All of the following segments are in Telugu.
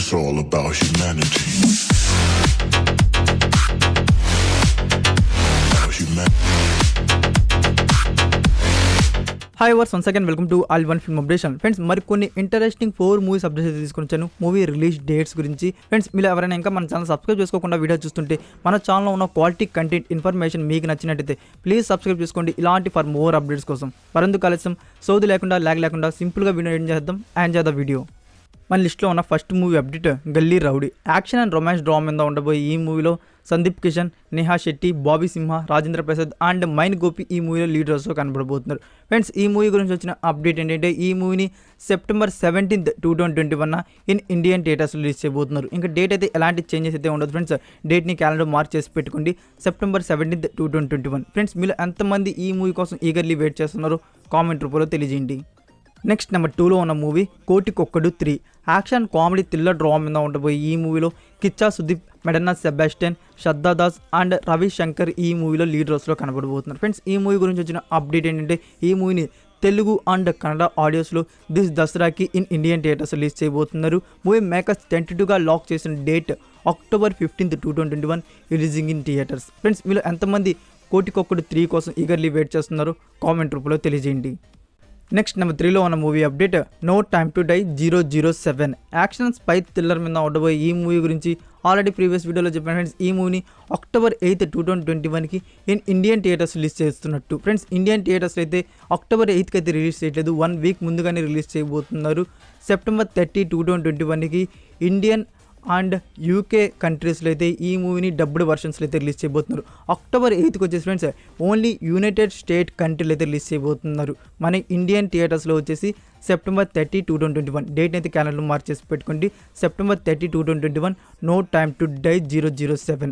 It's all about humanity. Hi viewers once again welcome to all one film updation. Friends మరి కొన్ని ఇంట్రెస్టింగ్ 4 మూవీస్ అప్డేట్స్ తీసుకొని వచ్చాను మూవీ రిలీజ్ డేట్స్ గురించి. ఫ్రెండ్స్ మీరు ఎవరైనా ఇంకా మన ఛానల్ సబ్స్క్రైబ్ చేసుకోకుండా వీడియో చూస్తుంటే మన ఛానల్లో ఉన్న క్వాలిటీ కంటెంట్ ఇన్ఫర్మేషన్ మీకు నచ్చినట్టయితే ప్లీజ్ సబ్స్క్రైబ్ చేసుకోండి ఇలాంటి ఫర్ మోర్ అప్డేట్స్ కోసం. మరెందుకు ఆలస్యం, సోది లేకుండా ల్యాగ్ లేకుండా సింపుల్గా వీడియో ఎండ్ చేద్దాం. Enjoy the video. మన లిస్ట్లో ఉన్న ఫస్ట్ మూవీ అప్డేట్ గల్లీ rowdy. Action and romance drama మీద ఉండబోయే ఈ మూవీలో సందీప్ కిషన్, నేహా శెట్టి, బాబీ సింహ, రాజేంద్ర ప్రసాద్ అండ్ మైన్ గోపి ఈ మూవీలో లీడ్ రోల్స్లో కనబడబోతున్నారు. ఫ్రెండ్స్ ఈ మూవీ గురించి వచ్చిన అప్డేట్ ఏంటంటే ఈ మూవీని September 17, 2021 in Indian theatres release చేయబోతున్నారు. ఇంకా డేట్ అయితే ఎలాంటి చేంజెస్ అయితే ఉండదు ఫ్రెండ్స్. డేట్ని క్యాలెండర్ మార్క్ చేసి పెట్టుకోండి, సెప్టెంబర్ 17, 2021. ఫ్రెండ్స్ మీరు ఎంతమంది ఈ మూవీ కోసం ఈగర్లీ వెయిట్ చేస్తున్నారో కామెంట్ రూపంలో తెలియజేయండి. నెక్స్ట్ నెంబర్ 2లో ఉన్న movie Kotikokkadu 3. Action comedy thriller drama మీద ఉండబోయే ఈ మూవీలో కిచ్చా సుదీప్, మెడన్నా సెబాస్టియన్, శ్రద్ధా దాస్ అండ్ రవిశంకర్ ఈ మూవీలో లీడ్ రోల్స్లో కనబడబోతున్నారు. ఫ్రెండ్స్ ఈ మూవీ గురించి వచ్చిన అప్డేట్ ఏంటంటే ఈ మూవీని తెలుగు అండ్ కన్నడ ఆడియోస్లో దిస్ దసరాకి ఇన్ ఇండియన్ థియేటర్స్ రిలీజ్ చేయబోతున్నారు. మూవీ మేకర్స్ టెంటేటివ్గా లాక్ చేసిన date October 15, 2021 releasing in theatres. Friends మీరు ఎంతమంది కోటికొక్కడు 3 కోసం ఈగర్లీ వెయిట్ చేస్తున్నారో కామెంట్ రూపంలో తెలియజేయండి. నెక్స్ట్ నెంబర్ 3లో ఉన్న movie update no time to die 007. Action spy thriller మీద ఉండబోయే ఈ మూవీ గురించి ఆల్రెడీ ప్రీవియస్ వీడియోలో చెప్పాను ఫ్రెండ్స్. ఈ మూవీని October 8, 2021 in Indian theatres release చేస్తున్నట్టు. ఫ్రెండ్స్ ఇండియన్ థియేటర్స్ అయితే అక్టోబర్ 8కి అయితే రిలీజ్ చేయట్లేదు, 1 వీక్ ముందుగానే రిలీజ్ చేయబోతున్నారు. సెప్టెంబర్ 30, 2021 ఇండియన్ అండ్ యూకే కంట్రీస్లో అయితే ఈ మూవీని డబ్బుడ్ వర్షన్స్లో అయితే రిలీజ్ చేయబోతున్నారు. అక్టోబర్ 8కి వచ్చేసి ఫ్రెండ్స్ ఓన్లీ యునైటెడ్ స్టేట్ కంట్రీలో అయితే రిలీజ్ చేయబోతున్నారు. మన ఇండియన్ థియేటర్స్లో వచ్చేసి సెప్టెంబర్ 30, 2021 డేట్ అయితే క్యాలెండర్ మార్క్ చేసి పెట్టుకోండి, September 30, 2021 no time to die 007.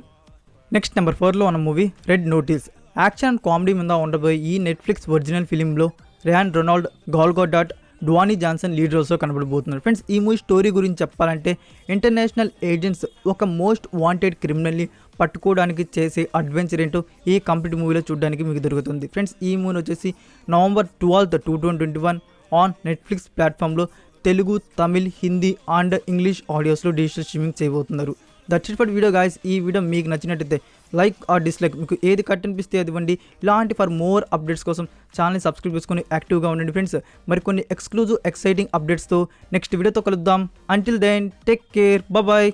Next number 4లో ఉన్న movie red notice. Action and comedy మీద ఉండబోయే ఈ నెట్ఫ్లిక్స్ ఒరిజినల్ ఫిలింలో Ryan Reynolds, Gal Gadot, Dwayne Johnson lead రోల్స్లో కనబడబోతున్నారు. ఫ్రెండ్స్ ఈ మూవీ స్టోరీ గురించి చెప్పాలంటే ఇంటర్నేషనల్ ఏజెంట్స్ ఒక మోస్ట్ వాంటెడ్ క్రిమినల్ని పట్టుకోవడానికి చేసే అడ్వెంచర్ ఏంటో ఈ కంప్లీట్ మూవీలో చూడడానికి మీకు దొరుకుతుంది. ఫ్రెండ్స్ ఈ మూవీ వచ్చేసి నవంబర్ 12, 2021 ఆన్ నెట్ఫ్లిక్స్ ప్లాట్ఫామ్లో తెలుగు, తమిళ్, హిందీ అండ్ ఇంగ్లీష్ ఆడియోస్లో డిజిటల్ స్ట్రీమింగ్ చేయబోతున్నారు. That's it for video guys. ఈ వీడియో మీకు నచ్చినట్టయితే లైక్ ఆర్ డిస్లైక్, మీకు ఏది కట్ అనిపిస్తే అది ఇవ్వండి. ఇలాంటి ఫర్ మోర్ అప్డేట్స్ కోసం ఛానల్ని సబ్స్క్రైబ్ చేసుకొని యాక్టివ్గా ఉండండి ఫ్రెండ్స్. మరి కొన్ని ఎక్స్క్లూజివ్ ఎక్సైటింగ్ అప్డేట్స్తో నెక్స్ట్ వీడియోతో కలుద్దాం. Until then take care, bye.